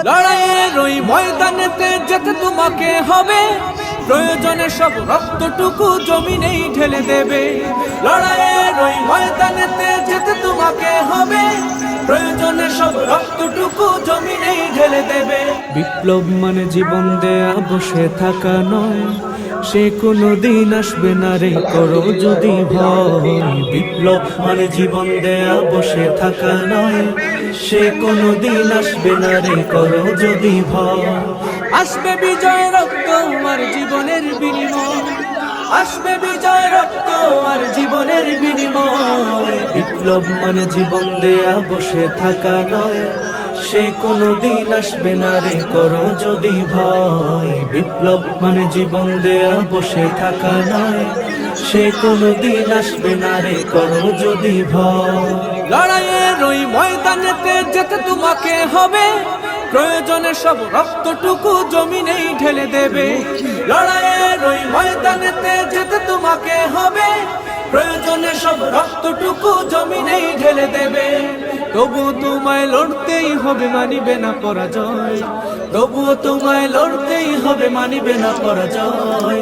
লড়াইয়ের ওই ময়দানেতে যেতে তোমাকে হবে, প্রয়োজনে সব রক্তটুকু জমিনেই ঢেলে দেবে। লড়াইয়ের ওই ময়দানেতে যেতে তোমাকে হবে, প্রয়োজনে সব রক্তটুকু জমিনেই ঢেলে দেবে। বিপ্লব মানে জীবন দেয়া বসে থাকা নয়, সে কোনো দিন আসবে না রে করো যদি ভয়। বিপ্লব মানে জীবন দেয়া বসে থাকা নয়, সে কোনো দিন আসবে না রে করো যদি ভয়। আসবে বিজয় রক্ত আর জীবনের বিনিময়, আসবে বিজয় রক্ত আর জীবনের বিনিময়। বিপ্লব মানে জীবন দেয়া বসে থাকা নয়, সে কোনো দিন আসবে না রে করো যদি ভয়। বিপ্লব মানে জীবন দেয়া বসে থাকা নয়, সে কোনো দিন আসবে না রে করো যদি ভয়। লড়াইয়ের ওই ময়দানেতে যেতে তোমাকে হবে, প্রয়োজনে সব রক্তটুকু জমিনেই ঢেলে দেবে। লড়াইয়ের ওই ময়দানেতে যেতে তোমাকে হবে, প্রয়োজনে সব রক্তটুকু জমিনেই ঢেলে দেবে। তবুও তোমায় লড়তেই হবে, মানিবে না পরাজয়। তবুও তোমায় লড়তেই হবে, মানিবে না পরাজয়।